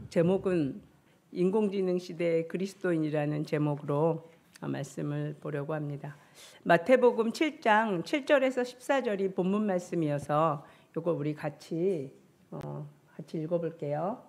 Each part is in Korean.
제목은 인공지능 시대의 그리스도인이라는 제목으로 말씀을 보려고 합니다. 마태복음 7장 7절에서 14절이 본문 말씀이어서 이거 우리 같이 읽어볼게요.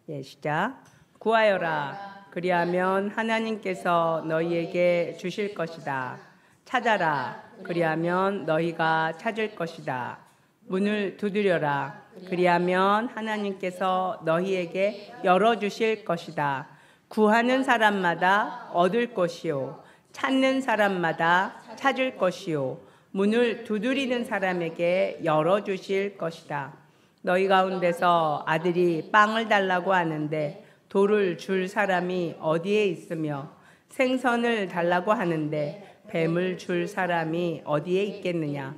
예, 시작. 구하여라. 그리하면 하나님께서 너희에게 주실 것이다. 찾아라. 그리하면 너희가 찾을 것이다. 문을 두드려라. 그리하면 하나님께서 너희에게 열어주실 것이다. 구하는 사람마다 얻을 것이요. 찾는 사람마다 찾을 것이요. 문을 두드리는 사람에게 열어주실 것이다. 너희 가운데서 아들이 빵을 달라고 하는데 돌을 줄 사람이 어디에 있으며 생선을 달라고 하는데 뱀을 줄 사람이 어디에 있겠느냐.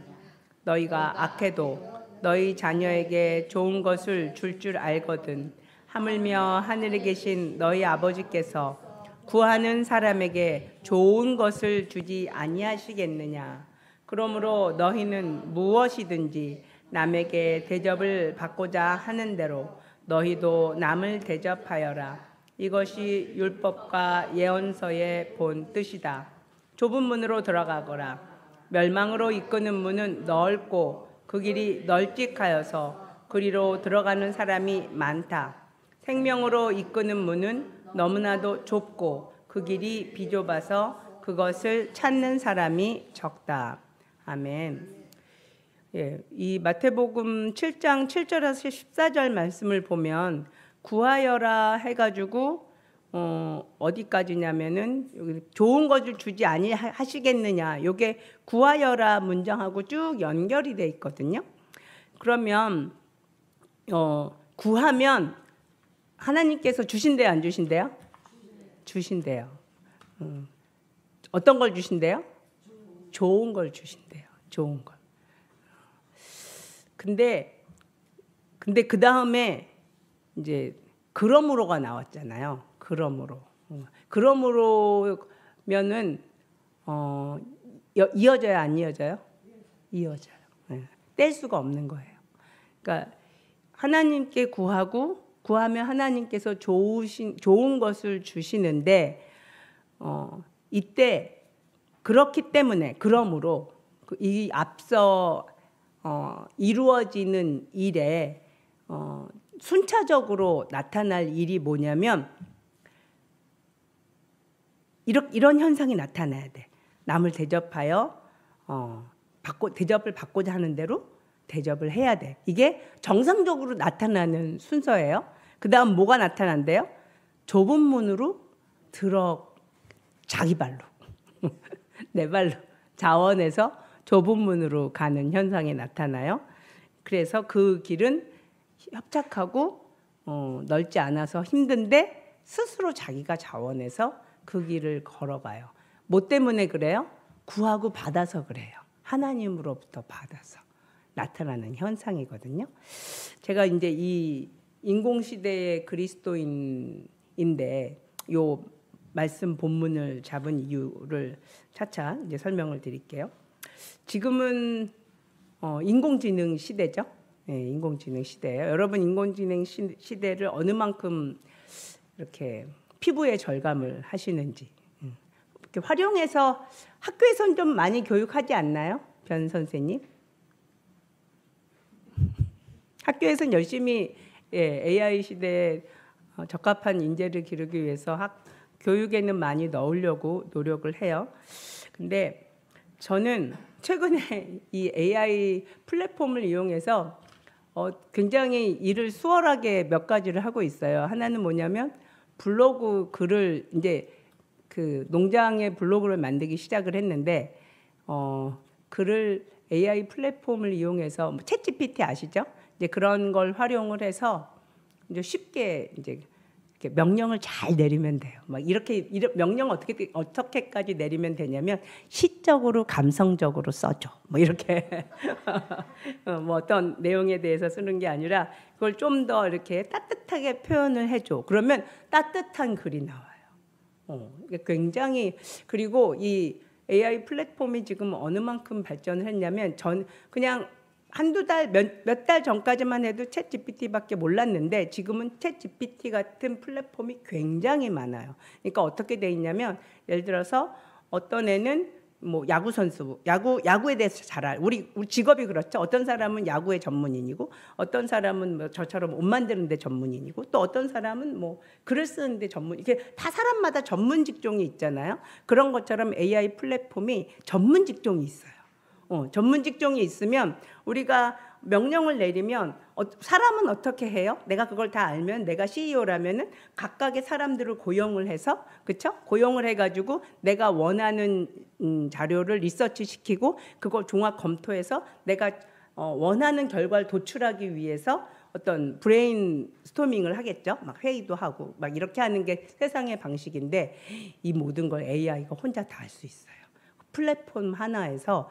너희가 악해도 너희 자녀에게 좋은 것을 줄 알거든. 하물며 하늘에 계신 너희 아버지께서 구하는 사람에게 좋은 것을 주지 아니하시겠느냐. 그러므로 너희는 무엇이든지 남에게 대접을 받고자 하는 대로 너희도 남을 대접하여라. 이것이 율법과 예언서의 본 뜻이다. 좁은 문으로 들어가거라. 멸망으로 이끄는 문은 넓고 그 길이 널찍하여서 그리로 들어가는 사람이 많다. 생명으로 이끄는 문은 너무나도 좁고 그 길이 비좁아서 그것을 찾는 사람이 적다. 아멘. 예, 이 마태복음 7장 7절에서 14절 말씀을 보면 구하여라 해가지고 어디까지냐면은 여기 좋은 것을 주지 아니하시겠느냐. 요게 구하여라 문장하고 쭉 연결이 돼 있거든요. 그러면 구하면 하나님께서 주신대요, 안 주신대요? 주신대요. 어떤 걸 주신대요? 좋은 걸 주신대요. 좋은 걸. 근데 그 다음에 이제 그러므로가 나왔잖아요. 그러므로면은 이어져요, 안 이어져요? 이어져요. 네. 뗄 수가 없는 거예요. 그러니까 하나님께 구하면 하나님께서 좋은 것을 주시는데 이때 그렇기 때문에 그러므로 이 앞서 이루어지는 일에 순차적으로 나타날 일이 뭐냐면 이런 현상이 나타나야 돼. 남을 대접하여 대접을 받고자 하는 대로 대접을 해야 돼. 이게 정상적으로 나타나는 순서예요. 그 다음 뭐가 나타난대요? 좁은 문으로 자기 발로 내 발로 자원해서 좁은 문으로 가는 현상이 나타나요. 그래서 그 길은 협착하고 넓지 않아서 힘든데 스스로 자기가 자원해서 그 길을 걸어가요. 뭐 때문에 그래요? 구하고 받아서 그래요. 하나님으로부터 받아서 나타나는 현상이거든요. 제가 이제 이 인공시대의 그리스도인인데 요 말씀 본문을 잡은 이유를 차차 이제 설명을 드릴게요. 지금은 인공지능 시대죠. 네, 인공지능 시대예요. 여러분 인공지능 시대를 어느 만큼 이렇게 피부에 절감을 하시는지 이렇게 활용해서 학교에서는 좀 많이 교육하지 않나요? 변 선생님? 학교에서는 열심히 AI 시대에 적합한 인재를 기르기 위해서 교육에는 많이 넣으려고 노력을 해요. 근데 저는 최근에 이 AI 플랫폼을 이용해서 굉장히 일을 수월하게 몇 가지를 하고 있어요. 하나는 뭐냐면 블로그 글을 이제 그 농장의 블로그를 만들기 시작을 했는데 글을 AI 플랫폼을 이용해서 챗GPT 아시죠? 이제 그런 걸 활용을 해서 이제 쉽게 이제 이렇게 명령을 잘 내리면 돼요. 막 이렇게 명령 어떻게까지 내리면 되냐면 시적으로 감성적으로 써줘. 뭐 이렇게 뭐 어떤 내용에 대해서 쓰는 게 아니라 그걸 좀 더 이렇게 따뜻하게 표현을 해줘. 그러면 따뜻한 글이 나와요. 굉장히 그리고 이 AI 플랫폼이 지금 어느 만큼 발전을 했냐면 그냥 한두 달, 몇 달 전까지만 해도 챗 GPT밖에 몰랐는데 지금은 챗 GPT 같은 플랫폼이 굉장히 많아요. 그러니까 어떻게 돼 있냐면 예를 들어서 어떤 애는 뭐 야구 선수, 야구에 대해서 우리 직업이 그렇죠. 어떤 사람은 야구의 전문인이고, 어떤 사람은 뭐 저처럼 옷 만드는데 전문인이고, 또 어떤 사람은 뭐 글을 쓰는데 전문. 이게 다 사람마다 전문 직종이 있잖아요. 그런 것처럼 AI 플랫폼이 전문 직종이 있어요. 전문 직종이 있으면 우리가 명령을 내리면 사람은 어떻게 해요? 내가 그걸 다 알면 내가 CEO라면은 각각의 사람들을 고용을 해서, 그렇죠? 고용을 해가지고 내가 원하는 자료를 리서치 시키고 그걸 종합 검토해서 내가 원하는 결과를 도출하기 위해서 어떤 브레인 스토밍을 하겠죠. 막 회의도 하고 막 이렇게 하는 게 세상의 방식인데 이 모든 걸 AI가 혼자 다 할 수 있어요. 플랫폼 하나에서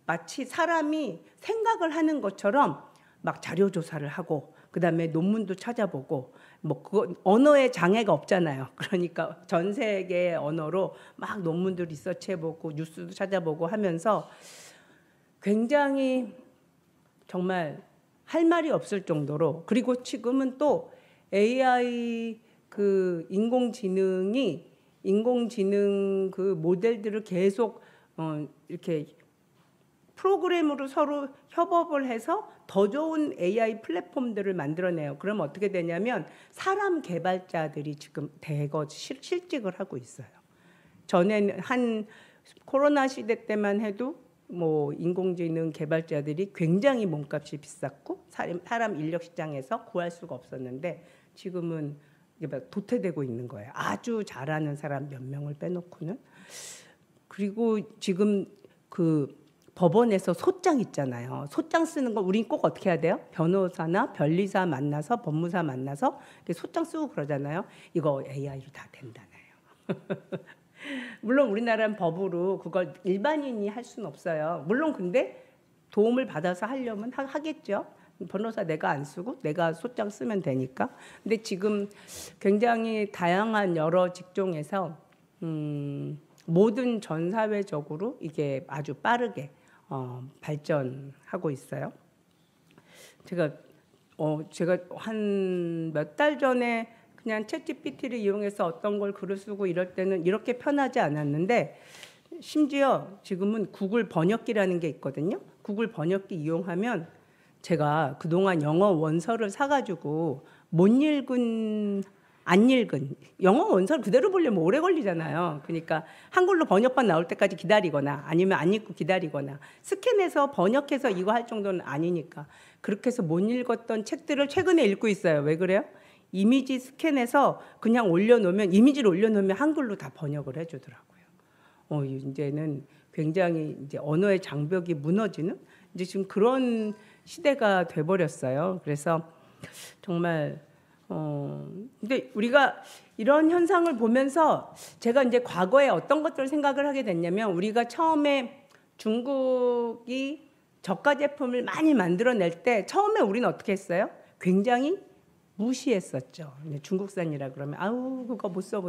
마치 사람이 생각을 하는 것처럼 막 자료 조사를 하고 그다음에 논문도 찾아보고 뭐 그거 언어에 장애가 없잖아요. 그러니까 전 세계 언어로 막 논문도 리서치해보고 뉴스도 찾아보고 하면서 굉장히 정말 할 말이 없을 정도로, 그리고 지금은 또 AI 인공지능 그 모델들을 계속 이렇게 프로그램으로 서로 협업을 해서 더 좋은 AI 플랫폼들을 만들어내요. 그럼 어떻게 되냐면 사람 개발자들이 지금 대거 실직을 하고 있어요. 전에는 한 코로나 시대 때만 해도 뭐 인공지능 개발자들이 굉장히 몸값이 비쌌고 사람 인력 시장에서 구할 수가 없었는데 지금은 도태되고 있는 거예요. 아주 잘하는 사람 몇 명을 빼놓고는. 그리고 지금 법원에서 소장 있잖아요. 소장 쓰는 거 우린 꼭 어떻게 해야 돼요? 변호사나 변리사 만나서 법무사 만나서 소장 쓰고 그러잖아요. 이거 AI로 다 된다네요. 물론 우리나라는 법으로 그걸 일반인이 할 수는 없어요. 물론 근데 도움을 받아서 하려면 하겠죠. 변호사 내가 안 쓰고 내가 소장 쓰면 되니까. 근데 지금 굉장히 다양한 여러 직종에서 모든 전 사회적으로 이게 아주 빠르게 발전하고 있어요. 제가 한 몇 달 전에 그냥 챗 GPT를 이용해서 어떤 걸 글을 쓰고 이럴 때는 이렇게 편하지 않았는데 심지어 지금은 구글 번역기라는 게 있거든요. 구글 번역기 이용하면 제가 그동안 영어 원서를 사가지고 안 읽은 영어 원서를 그대로 보려면 오래 걸리잖아요. 그러니까 한글로 번역판 나올 때까지 기다리거나 아니면 안 읽고 기다리거나 스캔해서 번역해서 이거 할 정도는 아니니까 그렇게 해서 못 읽었던 책들을 최근에 읽고 있어요. 왜 그래요? 이미지 스캔해서 그냥 이미지를 올려놓으면 한글로 다 번역을 해주더라고요. 이제는 굉장히 이제 언어의 장벽이 무너지는 이제 지금 그런 시대가 돼버렸어요. 그래서 정말 근데 우리가 이런 현상을 보면서 제가 이제 과거에 어떤 것들을 생각을 하게 됐냐면 우리가 처음에 중국이 저가 제품을 많이 만들어낼 때 처음에 우리는 어떻게 했어요? 굉장히 무시했었죠. 중국산이라 그러면 아우 그거 못 써.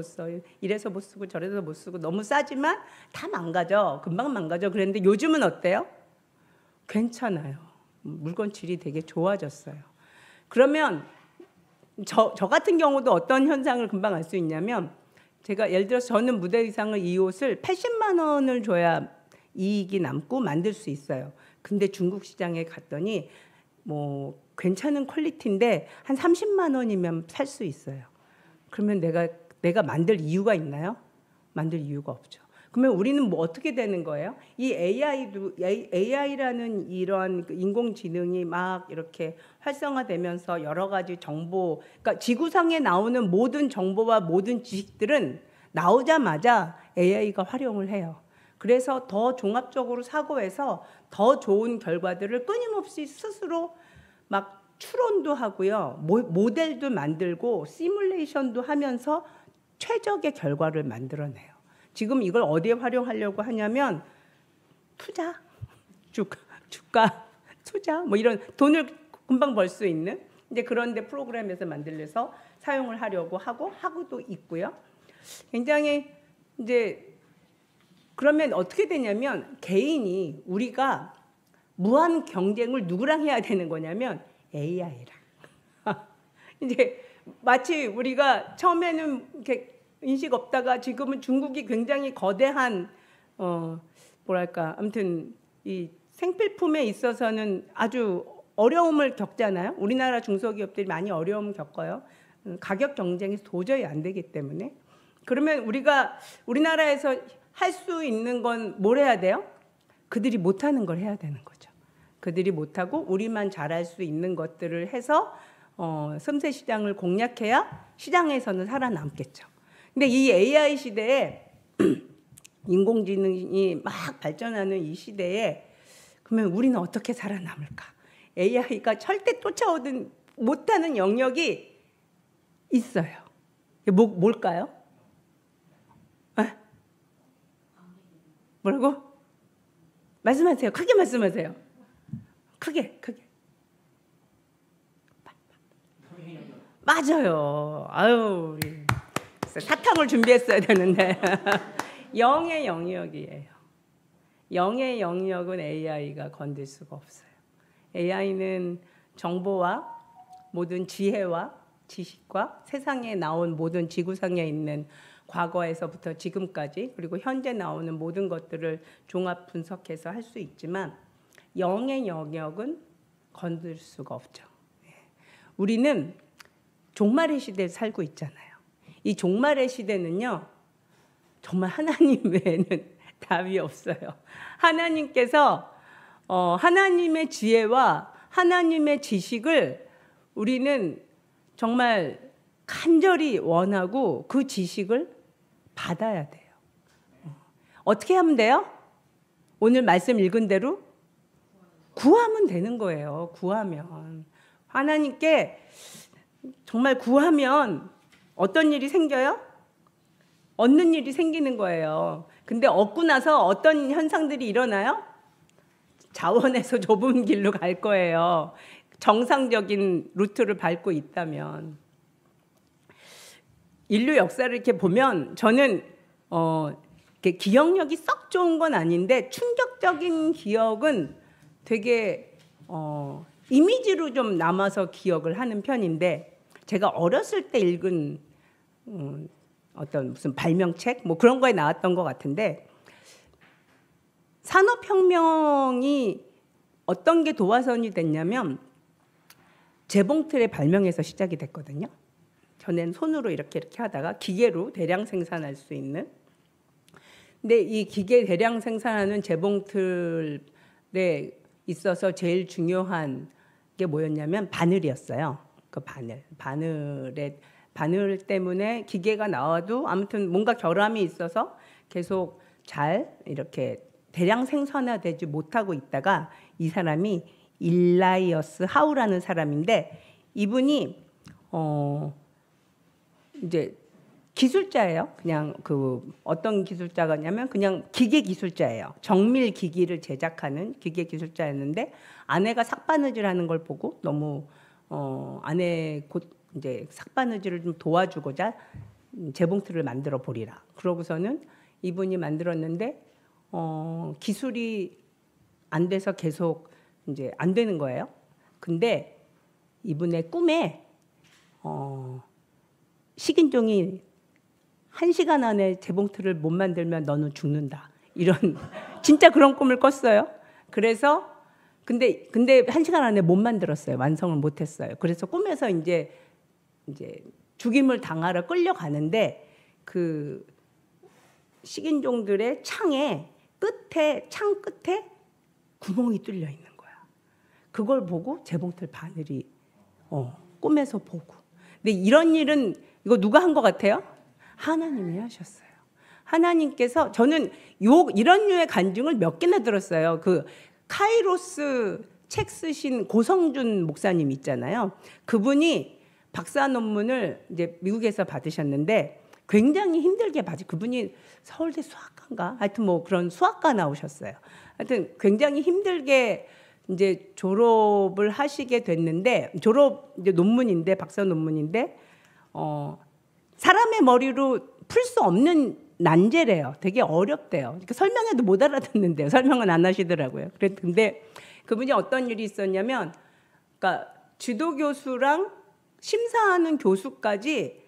이래서 못 쓰고 저래서 못 쓰고 너무 싸지만 다 망가져. 금방 망가져. 그랬는데 요즘은 어때요? 괜찮아요. 물건 질이 되게 좋아졌어요. 그러면 저 같은 경우도 어떤 현상을 금방 알 수 있냐면 제가 예를 들어서 저는 무대 의상을 이 옷을 80만 원을 줘야 이익이 남고 만들 수 있어요. 근데 중국 시장에 갔더니 뭐 괜찮은 퀄리티인데 한 30만 원이면 살 수 있어요. 그러면 내가 만들 이유가 있나요? 만들 이유가 없죠. 그러면 우리는 뭐 어떻게 되는 거예요? 이 AI라는 이런 인공지능이 막 이렇게 활성화되면서 여러 가지 정보, 그러니까 지구상에 나오는 모든 정보와 모든 지식들은 나오자마자 AI가 활용을 해요. 그래서 더 종합적으로 사고해서 더 좋은 결과들을 끊임없이 스스로 막 추론도 하고요. 모델도 만들고 시뮬레이션도 하면서 최적의 결과를 만들어내요. 지금 이걸 어디에 활용하려고 하냐면 투자, 주가 투자 뭐 이런 돈을 금방 벌 수 있는 이제 그런데 프로그램에서 만들려서 사용을 하려고 하고도 있고요. 굉장히 이제 그러면 어떻게 되냐면 개인이 우리가 무한 경쟁을 누구랑 해야 되는 거냐면 AI랑. 이제 마치 우리가 처음에는 이렇게 인식 없다가 지금은 중국이 굉장히 거대한 뭐랄까 아무튼 이 생필품에 있어서는 아주 어려움을 겪잖아요. 우리나라 중소기업들이 많이 어려움을 겪어요. 가격 경쟁에서 도저히 안 되기 때문에. 그러면 우리가 우리나라에서 할 수 있는 건 뭘 해야 돼요? 그들이 못하는 걸 해야 되는 거죠. 그들이 못하고 우리만 잘할 수 있는 것들을 해서 섬세 시장을 공략해야 시장에서는 살아남겠죠. 근데 이 AI 시대에 인공지능이 막 발전하는 이 시대에 그러면 우리는 어떻게 살아남을까? AI가 절대 쫓아오든 못하는 영역이 있어요. 뭘까요? 뭐라고? 말씀하세요. 크게 말씀하세요. 크게. 맞아요. 아유, 우리 사탕을 준비했어야 되는데. 영의 영역이에요. 영의 영역은 AI가 건들 수가 없어요. AI는 정보와 모든 지혜와 지식과 세상에 나온 모든 지구상에 있는 과거에서부터 지금까지 그리고 현재 나오는 모든 것들을 종합 분석해서 할 수 있지만 영의 영역은 건들 수가 없죠. 우리는 종말의 시대에 살고 있잖아요. 이 종말의 시대는요. 정말 하나님 외에는 답이 없어요. 하나님께서 하나님의 지혜와 하나님의 지식을 우리는 정말 간절히 원하고 그 지식을 받아야 돼요. 어떻게 하면 돼요? 오늘 말씀 읽은 대로 구하면 되는 거예요. 구하면. 하나님께 정말 구하면 어떤 일이 생겨요? 얻는 일이 생기는 거예요. 근데 얻고 나서 어떤 현상들이 일어나요? 자원에서 좁은 길로 갈 거예요. 정상적인 루트를 밟고 있다면. 인류 역사를 이렇게 보면 저는 기억력이 썩 좋은 건 아닌데 충격적인 기억은 되게 이미지로 좀 남아서 기억을 하는 편인데 제가 어렸을 때 읽은 어떤 무슨 발명책 뭐 그런 거에 나왔던 것 같은데 산업혁명이 어떤 게 도화선이 됐냐면 재봉틀의 발명에서 시작이 됐거든요. 전에는 손으로 이렇게 하다가 기계로 대량 생산할 수 있는. 근데 이 기계 대량 생산하는 재봉틀에 있어서 제일 중요한 게 뭐였냐면 바늘이었어요. 그 바늘 때문에 기계가 나와도 아무튼 뭔가 결함이 있어서 계속 잘 이렇게 대량 생산화되지 못하고 있다가 이 사람이 일라이어스 하우라는 사람인데 이분이 이제 기술자예요. 그냥 그 어떤 기술자가냐면 그냥 기계 기술자예요. 정밀 기기를 제작하는 기계 기술자였는데 아내가 삭바느질하는 걸 보고 너무 아내 곧 이제 삭바느질을 좀 도와주고자 재봉틀을 만들어 보리라. 그러고서는 이분이 만들었는데 기술이 안 돼서 계속 이제 안 되는 거예요. 근데 이분의 꿈에 식인종이 1시간 안에 재봉틀을 못 만들면 너는 죽는다. 이런 진짜 그런 꿈을 꿨어요. 그래서 근데 1시간 안에 못 만들었어요. 완성을 못 했어요. 그래서 꿈에서 이제 죽임을 당하러 끌려가는데 그 식인종들의 창 끝에 구멍이 뚫려 있는 거야. 그걸 보고 재봉틀 바늘이 꿈에서 보고. 근데 이런 일은 이거 누가 한 것 같아요? 하나님이 하셨어요. 하나님께서 저는 이런 류의 간증을 몇 개나 들었어요. 그 카이로스 책 쓰신 고성준 목사님 있잖아요. 그분이 박사 논문을 이제 미국에서 받으셨는데 굉장히 힘들게 그분이 서울대 수학과인가? 하여튼 뭐 그런 수학과 나오셨어요. 하여튼 굉장히 힘들게 이제 졸업을 하시게 됐는데 이제 논문인데 박사 논문인데 사람의 머리로 풀 수 없는 난제래요. 되게 어렵대요. 그러니까 설명해도 못 알아듣는데요. 설명은 안 하시더라고요. 근데 그분이 어떤 일이 있었냐면, 그러니까 지도 교수랑 심사하는 교수까지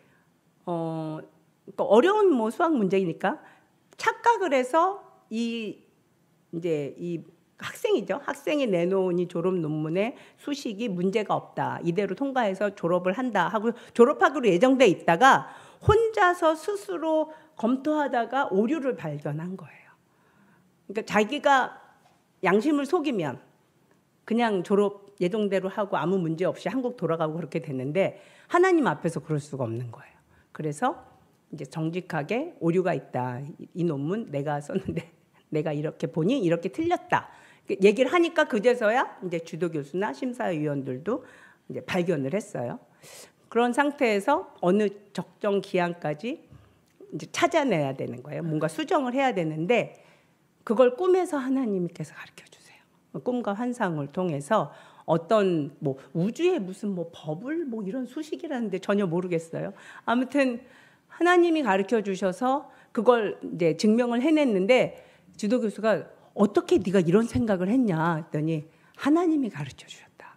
그러니까 어려운 뭐 수학 문제이니까 착각을 해서 이 학생이죠. 학생이 내놓은 이 졸업 논문의 수식이 문제가 없다. 이대로 통과해서 졸업을 한다 하고 졸업하기로 예정돼 있다가 혼자서 스스로 검토하다가 오류를 발견한 거예요. 그러니까 자기가 양심을 속이면 그냥 졸업 예정대로 하고 아무 문제 없이 한국 돌아가고 그렇게 됐는데 하나님 앞에서 그럴 수가 없는 거예요. 그래서 이제 정직하게 오류가 있다. 이 논문 내가 썼는데 내가 이렇게 보니 이렇게 틀렸다. 얘기를 하니까 그제서야 이제 주도 교수나 심사위원들도 이제 발견을 했어요. 그런 상태에서 어느 적정 기한까지 이제 찾아내야 되는 거예요. 뭔가 수정을 해야 되는데 그걸 꿈에서 하나님께서 가르쳐 주세요. 꿈과 환상을 통해서 어떤 뭐 우주의 무슨 뭐 버블 뭐 이런 수식이라는데 전혀 모르겠어요. 아무튼 하나님이 가르쳐 주셔서 그걸 이제 증명을 해냈는데 지도 교수가 어떻게 네가 이런 생각을 했냐 했더니 하나님이 가르쳐 주셨다.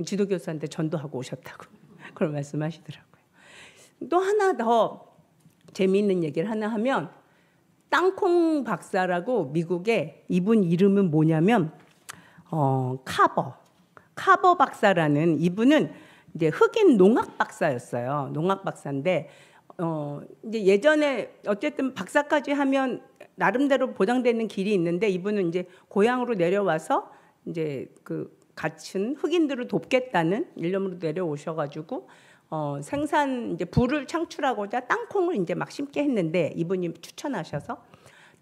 지도 교수한테 전도하고 오셨다고 그런 말씀하시더라고요. 또 하나 더 재미있는 얘기를 하나 하면 땅콩 박사라고 미국의 이분 이름은 뭐냐면 카버 박사라는 이분은 이제 흑인 농학 박사였어요. 농학 박사인데 이제 예전에 어쨌든 박사까지 하면 나름대로 보장되는 길이 있는데 이분은 이제 고향으로 내려와서 이제 그 갇힌 흑인들을 돕겠다는 일념으로 내려오셔가지고 생산 이제 부를 창출하고자 땅콩을 이제 막 심게 했는데 이분이 추천하셔서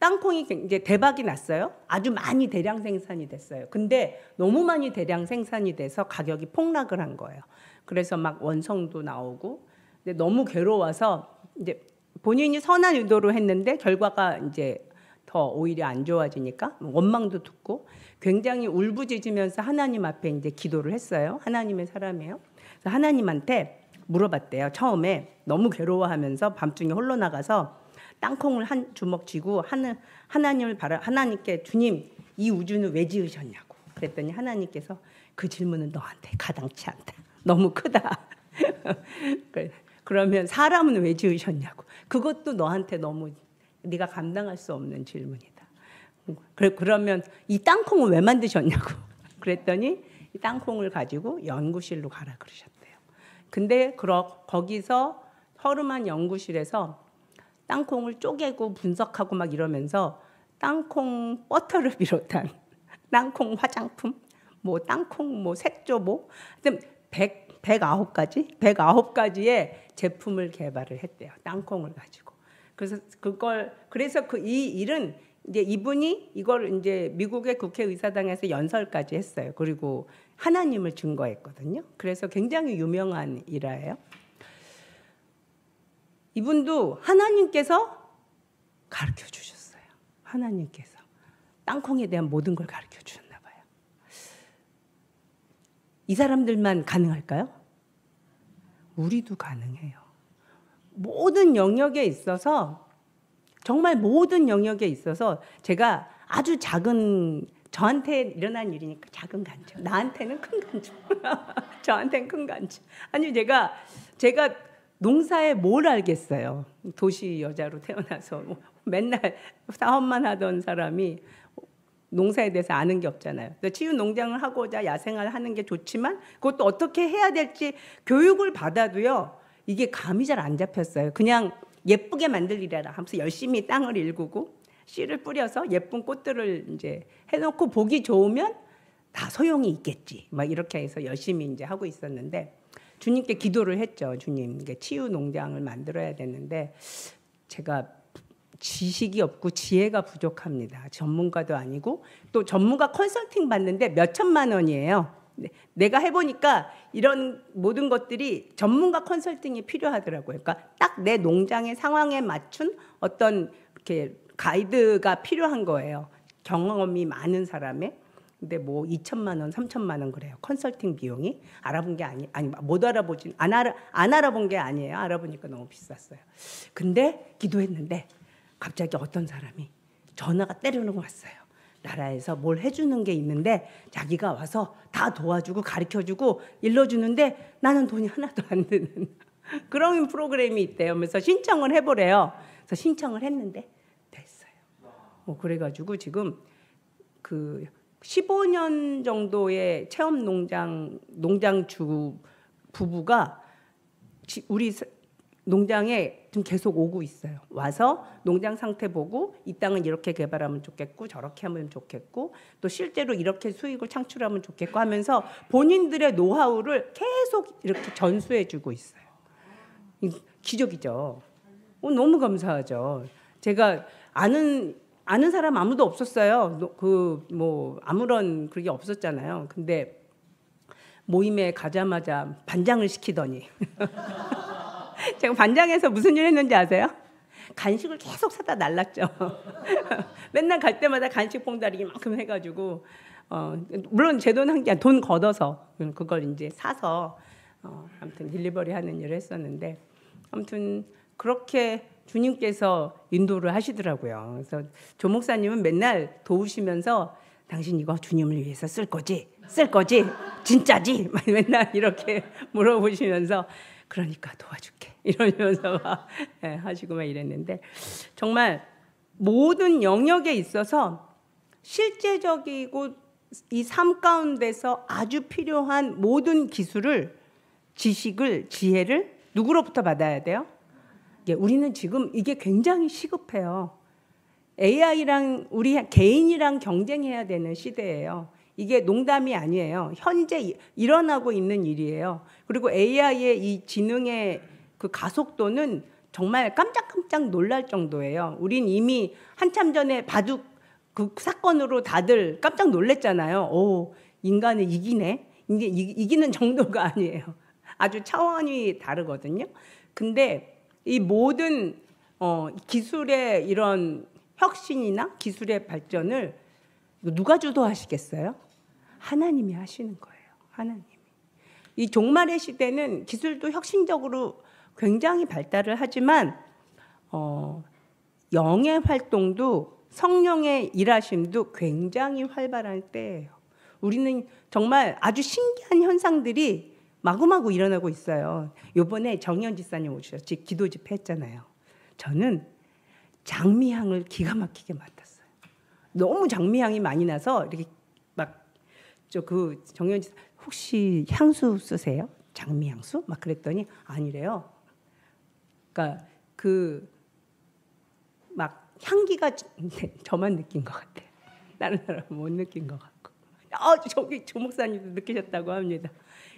땅콩이 이제 대박이 났어요. 아주 많이 대량 생산이 됐어요. 근데 너무 많이 대량 생산이 돼서 가격이 폭락을 한 거예요. 그래서 막 원성도 나오고 근데 너무 괴로워서 이제 본인이 선한 의도로 했는데 결과가 이제 더 오히려 안 좋아지니까 원망도 듣고 굉장히 울부짖으면서 하나님 앞에 이제 기도를 했어요. 하나님의 사람이에요. 그래서 하나님한테 물어봤대요. 처음에 너무 괴로워하면서 밤중에 홀로 나가서 땅콩을 한 주먹 쥐고 하나님께 주님 이 우주는 왜 지으셨냐고 그랬더니 하나님께서 그 질문은 너한테 가당치 않다. 너무 크다. 그러면 사람은 왜 지으셨냐고 그것도 너한테 너무 네가 감당할 수 없는 질문이다. 그러면 이 땅콩을 왜 만드셨냐고 그랬더니 이 땅콩을 가지고 연구실로 가라 그러셨대요. 근데 거기서 허름한 연구실에서 땅콩을 쪼개고 분석하고 막 이러면서 땅콩 버터를 비롯한 땅콩 화장품, 뭐 땅콩 뭐 색조 뭐 하여튼 109가지의 제품을 개발을 했대요. 땅콩을 가지고. 그래서 이 일은 이제 이분이 이걸 이제 미국의 국회의사당에서 연설까지 했어요. 그리고 하나님을 증거했거든요. 그래서 굉장히 유명한 일화예요. 이분도 하나님께서 가르쳐 주셨어요. 하나님께서 땅콩에 대한 모든 걸 가르쳐 주셨나 봐요. 이 사람들만 가능할까요? 우리도 가능해요. 모든 영역에 있어서 정말 모든 영역에 있어서 제가 아주 작은 저한테 일어난 일이니까 작은 간증. 나한테는 큰 간증. 저한테는 큰 간증. 아니 제가 농사에 뭘 알겠어요. 도시 여자로 태어나서 맨날 사업만 하던 사람이 농사에 대해서 아는 게 없잖아요. 치유 농장을 하고자 야생을 하는 게 좋지만 그것도 어떻게 해야 될지 교육을 받아도요. 이게 감이 잘 안 잡혔어요. 그냥 예쁘게 만들 일이라 하면서 열심히 땅을 일구고 씨를 뿌려서 예쁜 꽃들을 이제 해놓고 보기 좋으면 다 소용이 있겠지. 막 이렇게 해서 열심히 이제 하고 있었는데 주님께 기도를 했죠. 주님, 치유 농장을 만들어야 되는데 제가 지식이 없고 지혜가 부족합니다. 전문가도 아니고 또 전문가 컨설팅 받는데 몇 천만 원이에요. 내가 해보니까 이런 모든 것들이 전문가 컨설팅이 필요하더라고요. 그러니까 딱 내 농장의 상황에 맞춘 어떤 이렇게 가이드가 필요한 거예요. 경험이 많은 사람의. 근데 뭐 2천만 원, 3천만 원 그래요. 컨설팅 비용이 알아본 게 아니 못 알아보진 안 알아본 게 아니에요. 알아보니까 너무 비쌌어요. 근데 기도했는데 갑자기 어떤 사람이 전화가 때리는 거 왔어요. 나라에서 뭘 해주는 게 있는데 자기가 와서 다 도와주고 가르쳐주고 일러주는데 나는 돈이 하나도 안 드는 그런 프로그램이 있대요. 그래서 신청을 해보래요. 그래서 신청을 했는데 됐어요. 그래가지고 지금 그 15년 정도의 체험 농장주 부부가 우리 농장에 좀 계속 오고 있어요. 와서 농장 상태 보고 이 땅은 이렇게 개발하면 좋겠고 저렇게 하면 좋겠고 또 실제로 이렇게 수익을 창출하면 좋겠고 하면서 본인들의 노하우를 계속 이렇게 전수해주고 있어요. 기적이죠. 너무 감사하죠. 제가 아는 사람 아무도 없었어요. 아무런 그게 없었잖아요. 근데 모임에 가자마자 반장을 시키더니 제가 반장에서 무슨 일 했는지 아세요? 간식을 계속 사다 날랐죠. 맨날 갈 때마다 간식 봉다리 이만큼 해가지고 물론 제 돈 한 게 돈 걷어서 그걸 이제 사서 아무튼 딜리버리 하는 일을 했었는데 아무튼 그렇게 주님께서 인도를 하시더라고요. 그래서 조 목사님은 맨날 도우시면서 당신 이거 주님을 위해서 쓸 거지? 진짜지? 맨날 이렇게 물어보시면서 그러니까 도와줄게 이러면서 막 하시고 막 이랬는데 정말 모든 영역에 있어서 실제적이고 이 삶 가운데서 아주 필요한 모든 기술을 지식을 지혜를 누구로부터 받아야 돼요? 우리는 지금 이게 굉장히 시급해요. AI랑 우리 개인이랑 경쟁해야 되는 시대예요. 이게 농담이 아니에요. 현재 일어나고 있는 일이에요. 그리고 AI의 이 지능의 그 가속도는 정말 깜짝깜짝 놀랄 정도예요. 우린 이미 한참 전에 바둑 그 사건으로 다들 깜짝 놀랐잖아요. 오, 인간을 이기네. 이게 이기는 정도가 아니에요. 아주 차원이 다르거든요. 근데 이 모든 기술의 이런 혁신이나 기술의 발전을 누가 주도하시겠어요? 하나님이 하시는 거예요. 하나님이. 이 종말의 시대는 기술도 혁신적으로 굉장히 발달을 하지만 영의 활동도 성령의 일하심도 굉장히 활발한 때예요. 우리는 정말 아주 신기한 현상들이 마구마구 일어나고 있어요. 이번에 정현 지사님 오셔서 기도 집회 했잖아요. 저는 장미향을 기가 막히게 맡았어요. 너무 장미향이 많이 나서 이렇게 막 그 정현 지사 혹시 향수 쓰세요? 장미향수? 막 그랬더니 아니래요. 그러니까 그 막 향기가 저만 느낀 것 같아요. 다른 사람은 못 느낀 것 같고. 저기 조 목사님도 느끼셨다고 합니다.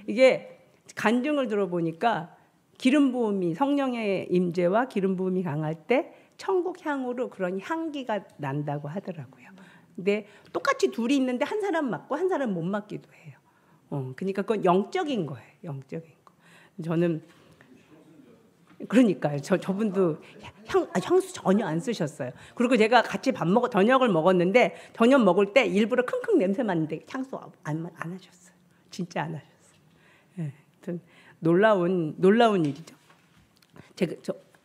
이게 간증을 들어보니까 기름 부음이 성령의 임재와 기름 부음이 강할 때 천국 향으로 그런 향기가 난다고 하더라고요. 근데 똑같이 둘이 있는데 한 사람 맡고 한 사람 못 맡기도 해요. 그러니까 그건 영적인 거예요. 영적인 거. 저는 그러니까요. 저분도 향수 전혀 안 쓰셨어요. 그리고 제가 같이 저녁을 먹었는데 저녁 먹을 때 일부러 킁킁 냄새 맡는데 향수 안 하셨어요. 진짜 안 하셨어요. 네, 놀라운 일이죠.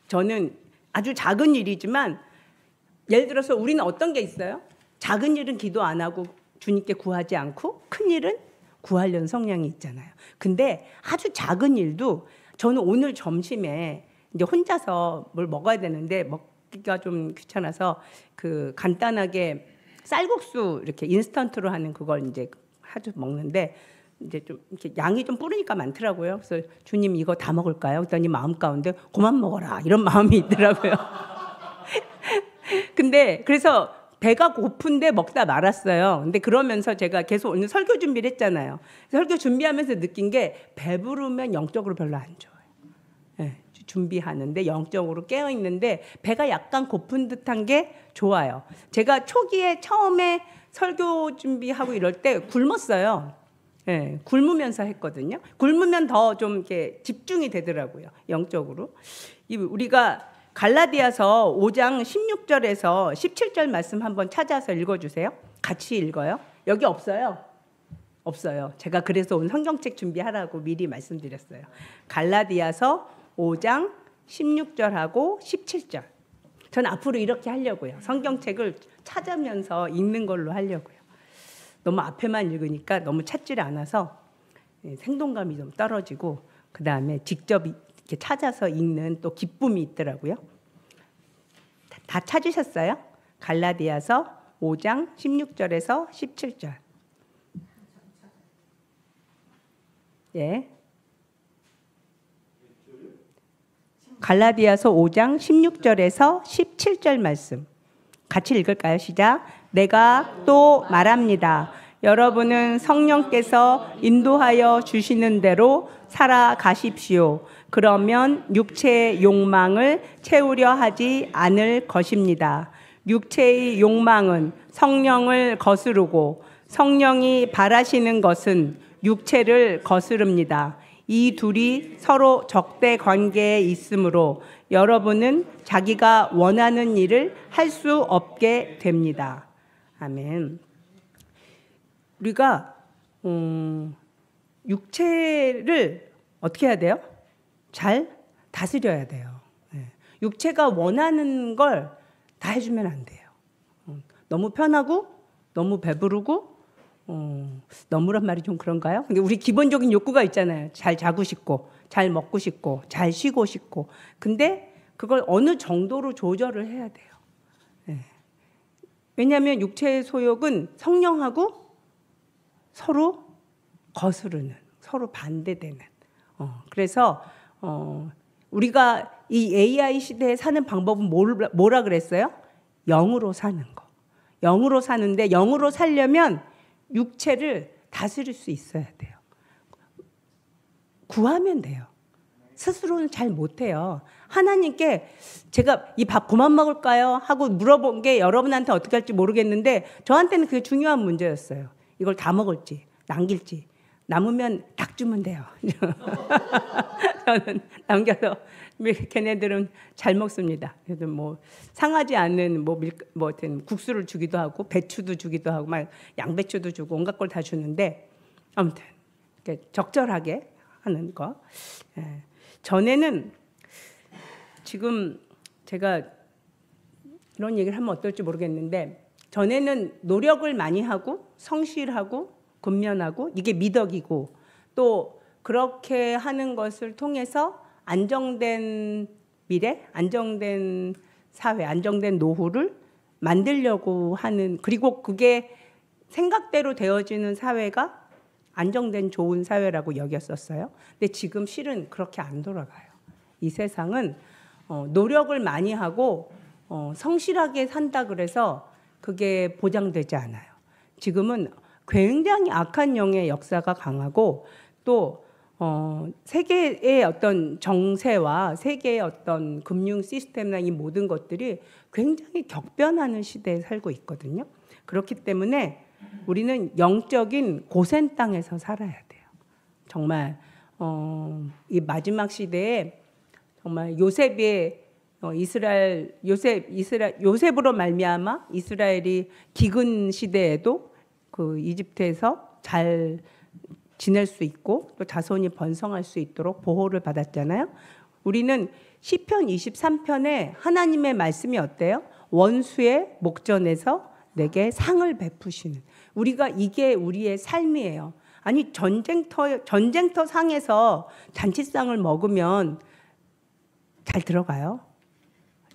저는 아주 작은 일이지만 예를 들어서 우리는 어떤 게 있어요? 작은 일은 기도 안 하고 주님께 구하지 않고 큰 일은 구하려는 성향이 있잖아요. 근데 아주 작은 일도 저는 오늘 점심에 이제 혼자서 뭘 먹어야 되는데 먹기가 좀 귀찮아서 그 간단하게 쌀국수 이렇게 인스턴트로 하는 그걸 이제 아주 먹는데 이제 좀 이렇게 양이 좀 뿌리니까 많더라고요. 그래서 주님 이거 다 먹을까요? 그랬더니 마음 가운데 그만 먹어라 이런 마음이 있더라고요. 근데 그래서 배가 고픈데 먹다 말았어요. 근데 그러면서 제가 계속 오늘 설교 준비를 했잖아요. 설교 준비하면서 느낀 게 배부르면 영적으로 별로 안 좋아요. 네, 준비하는데 영적으로 깨어 있는데 배가 약간 고픈 듯한 게 좋아요. 제가 초기에 처음에 설교 준비하고 이럴 때 굶었어요. 네, 굶으면서 했거든요. 굶으면 더 좀 이렇게 집중이 되더라고요. 영적으로. 우리가 갈라디아서 5장 16절에서 17절 말씀 한번 찾아서 읽어주세요. 같이 읽어요. 여기 없어요. 없어요. 제가 그래서 오늘 성경책 준비하라고 미리 말씀드렸어요. 갈라디아서 5장 16절하고 17절. 저는 앞으로 이렇게 하려고요. 성경책을 찾으면서 읽는 걸로 하려고요. 너무 앞에만 읽으니까 너무 찾질 않아서 생동감이 좀 떨어지고 그 다음에 직접 이렇게 찾아서 읽는 또 기쁨이 있더라고요. 다 찾으셨어요? 갈라디아서 5장 16절에서 17절. 예. 갈라디아서 5장 16절에서 17절 말씀. 같이 읽을까요? 시작. 내가 또 말합니다. 여러분은 성령께서 인도하여 주시는 대로 살아가십시오. 그러면 육체의 욕망을 채우려 하지 않을 것입니다. 육체의 욕망은 성령을 거스르고 성령이 바라시는 것은 육체를 거스릅니다. 이 둘이 서로 적대 관계에 있으므로 여러분은 자기가 원하는 일을 할 수 없게 됩니다. 아멘. 우리가 육체를 어떻게 해야 돼요? 잘 다스려야 돼요. 육체가 원하는 걸 다 해주면 안 돼요. 너무 편하고 너무 배부르고 너무란 말이 좀 그런가요? 근데 우리 기본적인 욕구가 있잖아요. 잘 자고 싶고 잘 먹고 싶고 잘 쉬고 싶고. 근데 그걸 어느 정도로 조절을 해야 돼요. 왜냐하면 육체의 소욕은 성령하고 서로 거스르는, 서로 반대되는. 그래서 우리가 이 AI 시대에 사는 방법은 뭐라 그랬어요? 영으로 사는 거. 영으로 사는데 영으로 살려면 육체를 다스릴 수 있어야 돼요. 구하면 돼요. 스스로는 잘 못해요. 하나님께 제가 이 밥 그만 먹을까요? 하고 물어본 게 여러분한테 어떻게 할지 모르겠는데 저한테는 그게 중요한 문제였어요. 이걸 다 먹을지 남길지. 남으면 닭 주면 돼요. 저는 남겨서 걔네들은 잘 먹습니다. 그래도 뭐 상하지 않는 뭐 국수를 주기도 하고 배추도 주기도 하고 막 양배추도 주고 온갖 걸 다 주는데 아무튼 적절하게 하는 거. 전에는 지금 제가 이런 얘기를 하면 어떨지 모르겠는데 전에는 노력을 많이 하고 성실하고 근면하고 이게 미덕이고 또 그렇게 하는 것을 통해서 안정된 미래, 안정된 사회, 안정된 노후를 만들려고 하는 그리고 그게 생각대로 되어지는 사회가 안정된 좋은 사회라고 여겼었어요. 근데 지금 실은 그렇게 안 돌아가요. 이 세상은 노력을 많이 하고 성실하게 산다 그래서 그게 보장되지 않아요. 지금은 굉장히 악한 영의 역사가 강하고 또 세계의 어떤 정세와 세계의 어떤 금융 시스템이나 이 모든 것들이 굉장히 격변하는 시대에 살고 있거든요. 그렇기 때문에 우리는 영적인 고센 땅에서 살아야 돼요. 정말 이 마지막 시대에 정말 요셉의 요셉으로 말미암아 이스라엘이 기근 시대에도 그 이집트에서 잘 지낼 수 있고 또 자손이 번성할 수 있도록 보호를 받았잖아요. 우리는 시편 23편에 하나님의 말씀이 어때요? 원수의 목전에서 내게 상을 베푸시는. 우리가 이게 우리의 삶이에요. 아니 전쟁터 상에서 잔치상을 먹으면 잘 들어가요.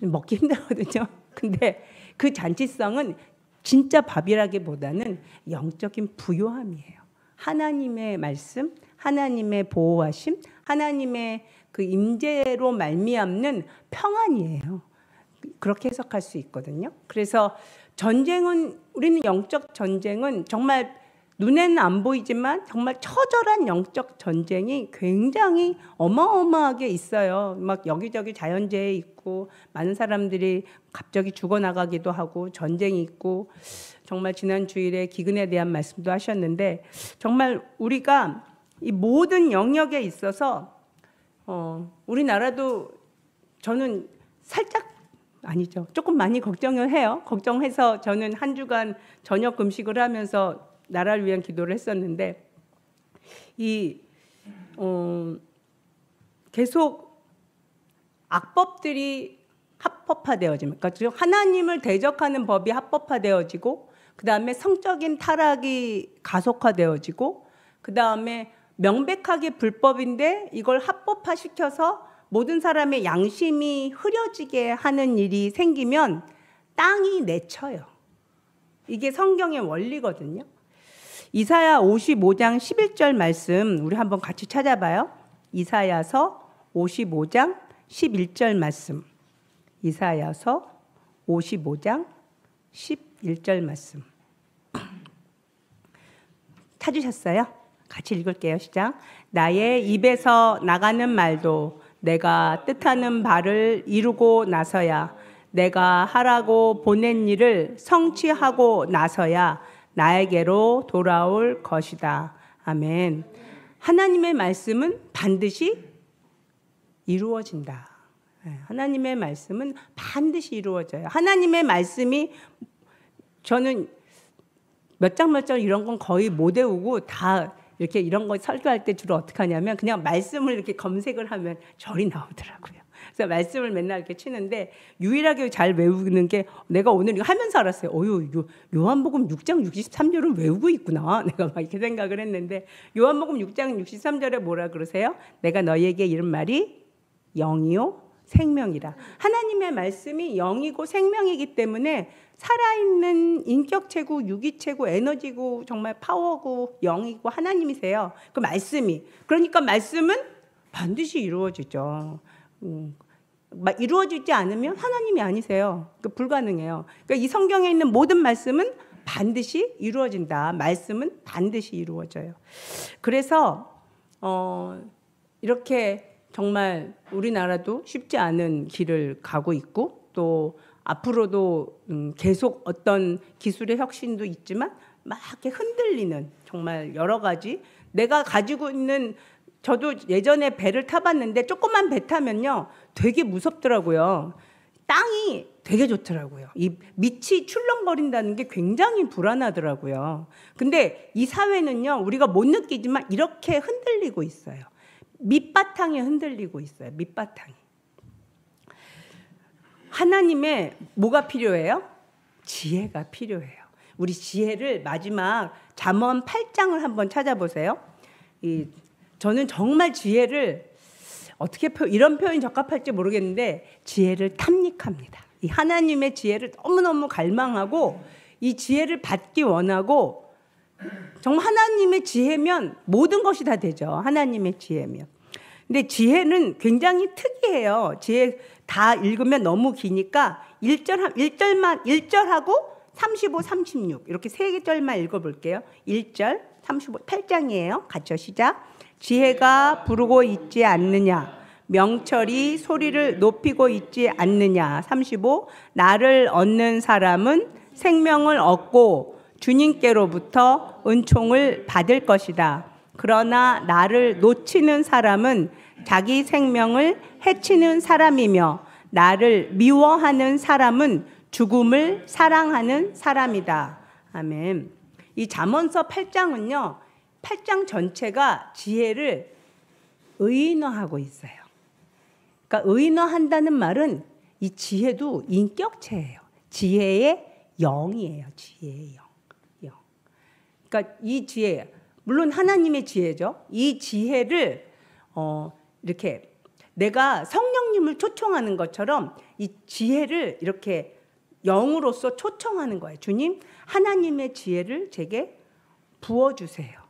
먹기 힘들거든요. 근데 그 잔치상은 진짜 밥이라기보다는 영적인 부요함이에요. 하나님의 말씀, 하나님의 보호하심, 하나님의 그 임재로 말미암는 평안이에요. 그렇게 해석할 수 있거든요. 그래서 우리는 영적 전쟁은 정말 눈에는 안 보이지만 정말 처절한 영적 전쟁이 굉장히 어마어마하게 있어요. 막 여기저기 자연재해 있고 많은 사람들이 갑자기 죽어나가기도 하고 전쟁이 있고 정말 지난 주일에 기근에 대한 말씀도 하셨는데 정말 우리가 이 모든 영역에 있어서 우리나라도 저는 살짝 아니죠. 조금 많이 걱정을 해요. 걱정해서 저는 한 주간 저녁 금식을 하면서 나라를 위한 기도를 했었는데 계속 합법화되어지면, 그러니까 하나님을 대적하는 법이 합법화되어지고, 그 다음에 성적인 타락이 가속화되어지고, 그 다음에 명백하게 불법인데 이걸 합법화시켜서 모든 사람의 양심이 흐려지게 하는 일이 생기면 땅이 내쳐요. 이게 성경의 원리거든요. 이사야 55장 11절 말씀 우리 한번 같이 찾아봐요. 이사야서 55장 11절 말씀. 이사야서 55장 11절 말씀. 찾으셨어요? 같이 읽을게요. 시작. 나의 입에서 나가는 말도 내가 뜻하는 바를 이루고 나서야, 내가 하라고 보낸 일을 성취하고 나서야 나에게로 돌아올 것이다. 아멘. 하나님의 말씀은 반드시 이루어진다. 하나님의 말씀은 반드시 이루어져요. 하나님의 말씀이, 저는 몇 장 이런 건 거의 못 외우고, 다 이렇게 이런 거 설교할 때 주로 어떻게 하냐면 그냥 말씀을 이렇게 검색을 하면 절이 나오더라고요. 그래서 말씀을 맨날 이렇게 치는데, 유일하게 잘 외우는 게, 내가 오늘 이거 하면서 알았어요. 요한복음 6장 63절을 외우고 있구나. 내가 막 이렇게 생각을 했는데, 요한복음 6장 63절에 뭐라 그러세요? 내가 너희에게 이른 말이 영이요 생명이라. 하나님의 말씀이 영이고 생명이기 때문에 살아있는 인격체고 유기체고 에너지고 정말 파워고 영이고 하나님이세요. 그 말씀이. 그러니까 말씀은 반드시 이루어지죠. 이루어지지 않으면 하나님이 아니세요. 불가능해요. 그러니까 이 성경에 있는 모든 말씀은 반드시 이루어진다. 말씀은 반드시 이루어져요. 그래서 이렇게 정말 우리나라도 쉽지 않은 길을 가고 있고, 또 앞으로도 계속 어떤 기술의 혁신도 있지만 막 이렇게 흔들리는, 정말 여러 가지 내가 가지고 있는, 저도 예전에 배를 타봤는데 조그만 배 타면요 되게 무섭더라고요. 땅이 되게 좋더라고요. 이 밑이 출렁거린다는 게 굉장히 불안하더라고요. 근데 이 사회는요, 우리가 못 느끼지만 이렇게 흔들리고 있어요. 밑바탕이 흔들리고 있어요. 밑바탕이. 하나님의 뭐가 필요해요? 지혜가 필요해요. 우리 지혜를 마지막 잠언 8장을 한번 찾아보세요. 저는 정말 지혜를 어떻게 이런 표현이 적합할지 모르겠는데, 지혜를 탐닉합니다. 이 하나님의 지혜를 너무너무 갈망하고 이 지혜를 받기 원하고, 정말 하나님의 지혜면 모든 것이 다 되죠. 하나님의 지혜면. 근데 지혜는 굉장히 특이해요. 지혜 다 읽으면 너무 기니까 1절하고 35, 36 이렇게 세 절만 읽어볼게요. 1절, 35, 8장이에요. 같이 시작. 지혜가 부르고 있지 않느냐, 명철이 소리를 높이고 있지 않느냐. 35, 나를 얻는 사람은 생명을 얻고 주님께로부터 은총을 받을 것이다. 그러나 나를 놓치는 사람은 자기 생명을 해치는 사람이며, 나를 미워하는 사람은 죽음을 사랑하는 사람이다. 아멘. 이 잠언서 8장은요, 8장 전체가 지혜를 의인화하고 있어요. 그러니까 의인화한다는 말은 이 지혜도 인격체예요. 지혜의 영이에요. 지혜의 영. 그러니까 이 지혜, 물론 하나님의 지혜죠. 이 지혜를 이렇게 내가 성령님을 초청하는 것처럼 이 지혜를 이렇게 영으로서 초청하는 거예요. 주님, 하나님의 지혜를 제게 부어주세요.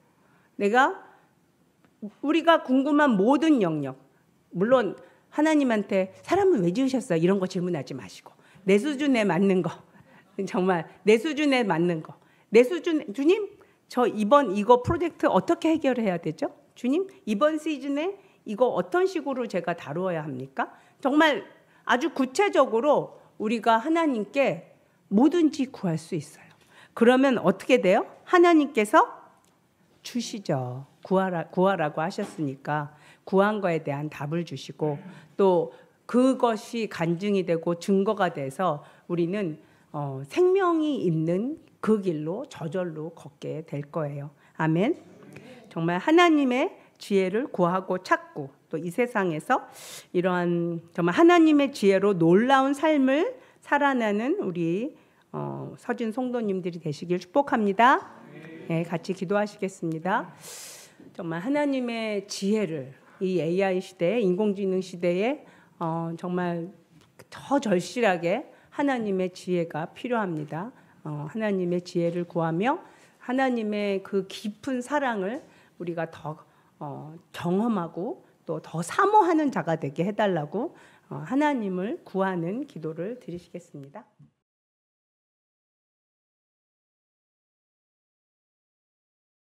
우리가 궁금한 모든 영역, 물론 하나님한테 사람을 왜 지으셨어요? 이런 거 질문하지 마시고, 내 수준에 맞는 거, 정말 내 수준에 맞는 거, 내 수준, 주님, 저 이번 이거 프로젝트 어떻게 해결해야 되죠? 주님, 이번 시즌에 이거 어떤 식으로 제가 다루어야 합니까? 정말 아주 구체적으로 우리가 하나님께 뭐든지 구할 수 있어요. 그러면 어떻게 돼요? 하나님께서 주시죠. 구하라고 하셨으니까 구한 거에 대한 답을 주시고, 또 그것이 간증이 되고 증거가 돼서 우리는 생명이 있는 그 길로 저절로 걷게 될 거예요. 아멘. 정말 하나님의 지혜를 구하고 찾고, 또 이 세상에서 이러한 정말 하나님의 지혜로 놀라운 삶을 살아내는 우리 서진 성도님들이 되시길 축복합니다. 네, 같이 기도하시겠습니다. 정말 하나님의 지혜를 이 AI 시대에, 인공지능 시대에 정말 더 절실하게 하나님의 지혜가 필요합니다. 하나님의 지혜를 구하며 하나님의 그 깊은 사랑을 우리가 더 경험하고 또 더 사모하는 자가 되게 해달라고 하나님을 구하는 기도를 드리시겠습니다.